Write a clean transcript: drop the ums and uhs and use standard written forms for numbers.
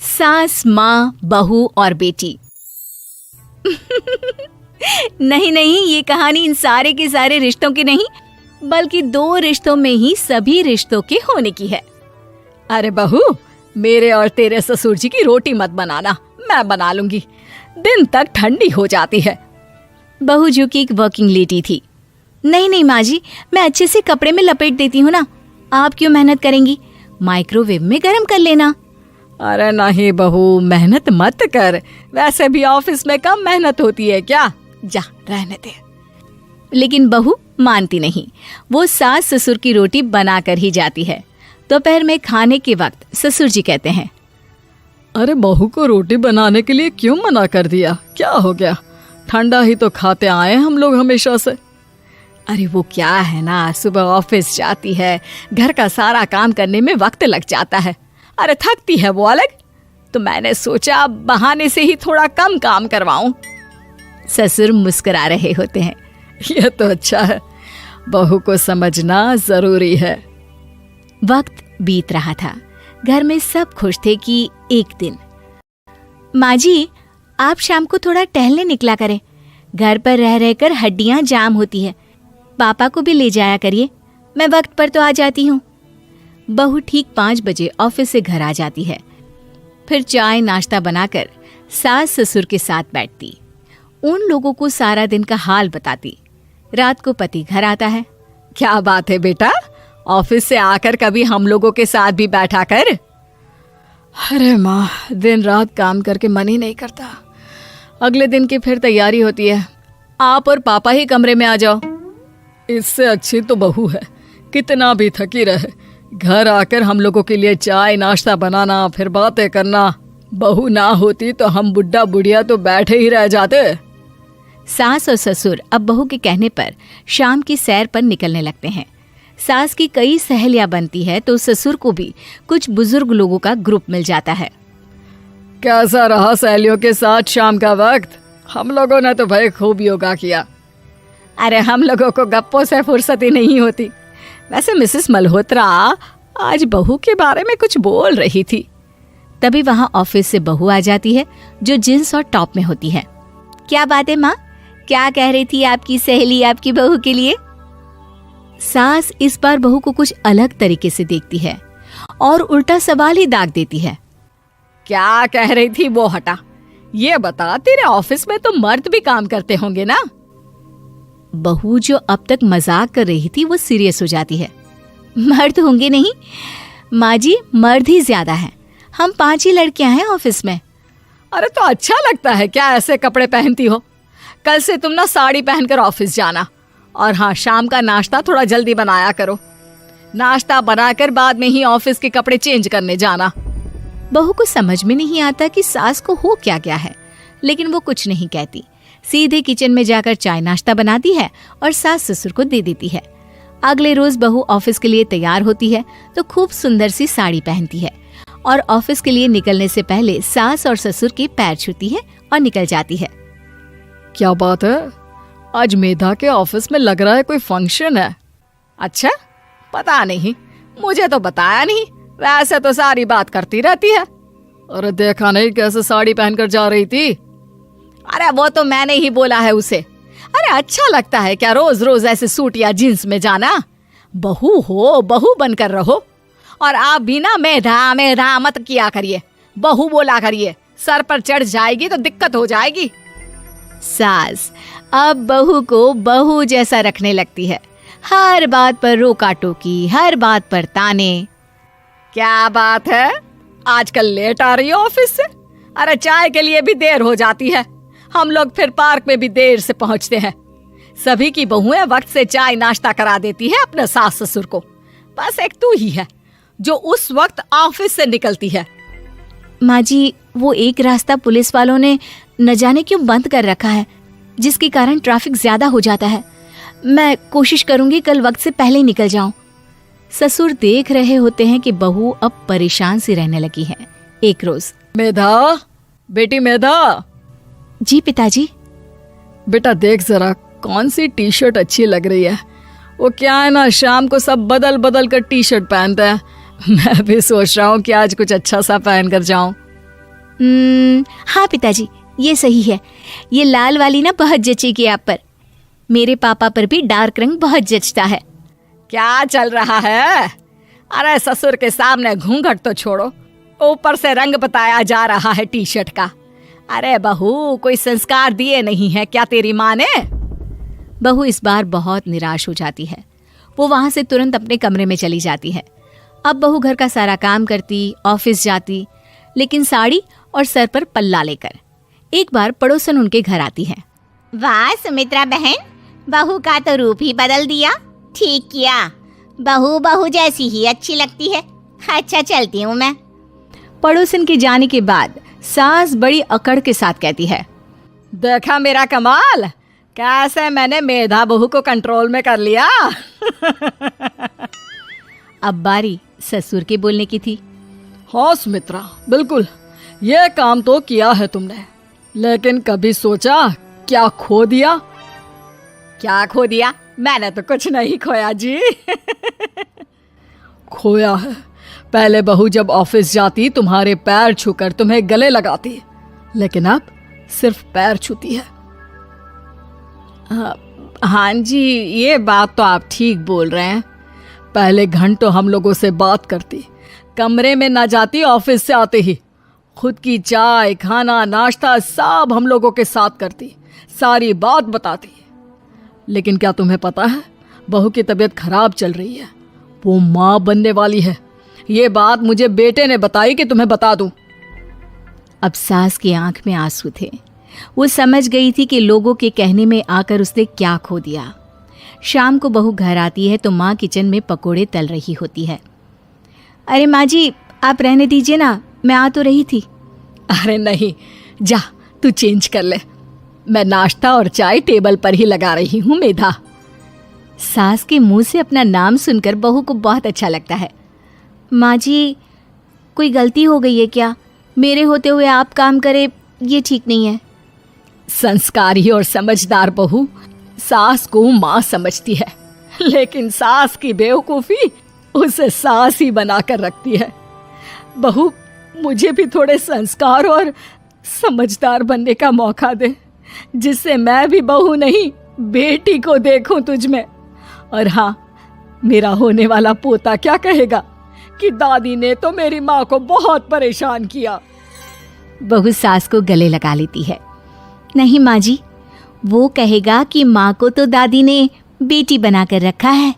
सास, माँ, बहू और बेटी। नहीं नहीं, ये कहानी इन सारे के सारे रिश्तों की नहीं, बल्कि 2 रिश्तों में ही सभी रिश्तों के होने की है। अरे बहू, मेरे और तेरे ससुर जी की रोटी मत बनाना, मैं बना लूंगी, दिन तक ठंडी हो जाती है। बहू जो कि एक वर्किंग लेडी थी। नहीं नहीं माँ जी, मैं अच्छे से कपड़े में लपेट देती हूँ ना, आप क्यों मेहनत करेंगी, माइक्रोवेव में गर्म कर लेना। अरे नहीं बहू, मेहनत मत कर, वैसे भी ऑफिस में कम मेहनत होती है क्या, जा रहने दे। लेकिन बहू मानती नहीं, वो सास ससुर की रोटी बना कर ही जाती है। दोपहर में खाने के वक्त ससुर जी कहते हैं, अरे बहू को रोटी बनाने के लिए क्यों मना कर दिया, क्या हो गया, ठंडा ही तो खाते आए हम लोग हमेशा से। अरे वो क्या है ना, सुबह ऑफिस जाती है, घर का सारा काम करने में वक्त लग जाता है, अरे थकती है वो अलग, तो मैंने सोचा बहाने से ही थोड़ा कम काम करवाऊं। ससुर मुस्कुरा रहे होते हैं। ये तो अच्छा है, बहू को समझना जरूरी है। वक्त बीत रहा था, घर में सब खुश थे कि एक दिन, माँ जी आप शाम को थोड़ा टहलने निकला करें, घर पर रह रहकर हड्डियां जाम होती है, पापा को भी ले जाया करिए, मैं वक्त पर तो आ जाती हूँ। बहू ठीक 5 बजे ऑफिस से घर आ जाती है। फिर चाय नाश्ता बनाकर सास ससुर के साथ बैठती, उन लोगों को सारा दिन का हाल बताती। रात को पति घर आता है। क्या बात है बेटा, ऑफिस से आकर कभी हम लोगों के साथ भी बैठा कर। अरे माँ, दिन रात काम करके मन ही नहीं करता, अगले दिन की फिर तैयारी होती है, आप और पापा ही कमरे में आ जाओ। इससे अच्छी तो बहू है, कितना भी थकी रहे, घर आकर हम लोगों के लिए चाय नाश्ता बनाना, फिर बातें करना। बहू ना होती तो हम बुढ़ा बुढ़िया तो बैठे ही रह जाते। सास और ससुर अब बहू के कहने पर शाम की सैर पर निकलने लगते हैं। सास की कई सहेलियां बनती है तो ससुर को भी कुछ बुजुर्ग लोगों का ग्रुप मिल जाता है। कैसा रहा सहेलियों के साथ शाम का वक्त? हम लोगों ने तो भाई खूब योगा किया। अरे हम लोगों को गप्पों से फुर्सत ही नहीं होती। वैसे मिसेस मल्होत्रा आज बहू के बारे में कुछ बोल रही थी। तभी वहां ऑफिस से बहू आ जाती है जो जींस और टॉप में होती है। क्या बात है माँ, क्या कह रही थी आपकी सहेली आपकी बहू के लिए? सास इस बार बहू को कुछ अलग तरीके से देखती है और उल्टा सवाल ही दाग देती है। क्या कह रही थी वो हटा, ये बता, तेरे ऑफिस में तो मर्द भी काम करते होंगे ना? बहू जो अब तक मजाक कर रही थी वो सीरियस हो जाती है। मर्द होंगे नहीं माँ जी, मर्द ही ज्यादा है, हम 5 ही लड़कियां हैं ऑफिस में। अरे तो अच्छा लगता है क्या ऐसे कपड़े पहनती हो? कल से तुम ना साड़ी पहनकर ऑफिस जाना, और हाँ, शाम का नाश्ता थोड़ा जल्दी बनाया करो, नाश्ता बनाकर बाद में ही ऑफिस के कपड़े चेंज करने जाना। बहू को समझ में नहीं आता कि सास को हो क्या गया है, लेकिन वो कुछ नहीं कहती, सीधे किचन में जाकर चाय नाश्ता बनाती है और सास ससुर को दे देती है। अगले रोज बहू ऑफिस के लिए तैयार होती है तो खूब सुंदर सी साड़ी पहनती है और ऑफिस के लिए निकलने से पहले सास और ससुर के पैर छूती है और निकल जाती है। क्या बात है, आज मेधा के ऑफिस में लग रहा है कोई फंक्शन है। अच्छा, पता नहीं, मुझे तो बताया नहीं, वैसे तो सारी बात करती रहती है। अरे देखा नहीं कैसे साड़ी पहनकर जा रही थी? अरे वो तो मैंने ही बोला है उसे। अरे अच्छा लगता है क्या रोज रोज ऐसे सूट या जींस में जाना? बहू हो, बहू बनकर रहो, और आप भी ना मेधा मेधा मत किया करिए, बहू बोला करिए, सर पर चढ़ जाएगी तो दिक्कत हो जाएगी। सास अब बहू को बहू जैसा रखने लगती है, हर बात पर रोका टोकी, हर बात पर ताने। क्या बात है, आजकल लेट आ रही है ऑफिस से? अरे चाय के लिए भी देर हो जाती है, हम लोग फिर पार्क में भी देर से पहुंचते हैं। सभी की बहुएं वक्त से चाय नाश्ता करा देती है अपने सास ससुर को, बस एक तू ही है जो उस वक्त ऑफिस से निकलती है। माँ जी, वो एक रास्ता पुलिस वालों ने न जाने क्यों बंद कर रखा है, जिसके कारण ट्रैफिक ज्यादा हो जाता है। मैं कोशिश करूंगी कल वक्त से पहले निकल जाऊं। ससुर देख रहे होते हैं कि बहू अब परेशान सी रहने लगी है। एक रोज, मेधा, बेटी मेधा। जी पिताजी। बेटा देख जरा कौन सी टी शर्ट अच्छी लग रही है। वो क्या है ना, शाम को सब बदल बदल कर टी शर्ट पहनते हैं, मैं भी सोच रहा हूँ कि आज कुछ अच्छा सा पहन कर जाऊं। हाँ पिताजी, ये सही है। ये लाल वाली ना बहुत जचेगी आप पर। मेरे पापा पर भी डार्क रंग बहुत जचता है। क्या चल रहा है? अरे ससुर के सामने घूंघट तो छोड़ो, ऊपर से रंग बताया जा रहा है टी शर्ट का। अरे बहू, कोई संस्कार दिए नहीं है क्या तेरी माँ ने? बहू इस बार बहुत निराश हो जाती है। वो वहां से तुरंत अपने कमरे में चली जाती है। अब बहू घर का सारा काम करती, ऑफिस जाती, लेकिन साड़ी और सर पर पल्ला लेकर। एक बार पड़ोसन उनके घर आती है। वाह सुमित्रा बहन, बहू का तो रूप ही बदल दिया। ठीक किया, बहू बहू जैसी ही अच्छी लगती है। अच्छा चलती हूँ मैं। पड़ोसन के जाने के बाद सास बड़ी अकड़ के साथ कहती है, देखा मेरा कमाल, कैसे मैंने मेधा बहू को कंट्रोल में कर लिया। अब बारी ससुर के बोलने की थी। हाँ सुमित्रा, बिल्कुल ये काम तो किया है तुमने, लेकिन कभी सोचा क्या खो दिया? क्या खो दिया? मैंने तो कुछ नहीं खोया जी। खोया है, पहले बहू जब ऑफिस जाती तुम्हारे पैर छूकर तुम्हें गले लगाती, लेकिन अब सिर्फ पैर छूती है। हाँ जी, ये बात तो आप ठीक बोल रहे हैं। पहले घंटों हम लोगों से बात करती, कमरे में ना जाती, ऑफिस से आते ही खुद की चाय, खाना, नाश्ता सब हम लोगों के साथ करती, सारी बात बताती। लेकिन क्या तुम्हें पता है, बहू की तबीयत खराब चल रही है, वो माँ बनने वाली है। ये बात मुझे बेटे ने बताई कि तुम्हें बता दूं। अब सास की आंख में आंसू थे। वो समझ गई थी कि लोगों के कहने में आकर उसने क्या खो दिया। शाम को बहू घर आती है तो माँ किचन में पकोड़े तल रही होती है। अरे माँ जी, आप रहने दीजिए ना, मैं आ तो रही थी। अरे नहीं, जा तू चेंज कर ले, मैं नाश्ता और चाय टेबल पर ही लगा रही हूँ मेधा। सास के मुंह से अपना नाम सुनकर बहू को बहुत अच्छा लगता है। माँ जी, कोई गलती हो गई है क्या? मेरे होते हुए आप काम करे, ये ठीक नहीं है। संस्कारी और समझदार बहू सास को माँ समझती है, लेकिन सास की बेवकूफ़ी उसे सास ही बनाकर रखती है। बहू, मुझे भी थोड़े संस्कार और समझदार बनने का मौका दे, जिससे मैं भी बहू नहीं बेटी को देखूं तुझ में। और हाँ, मेरा होने वाला पोता क्या कहेगा कि दादी ने तो मेरी माँ को बहुत परेशान किया। बहू सास को गले लगा लेती है। नहीं माँ जी, वो कहेगा कि माँ को तो दादी ने बेटी बनाकर रखा है।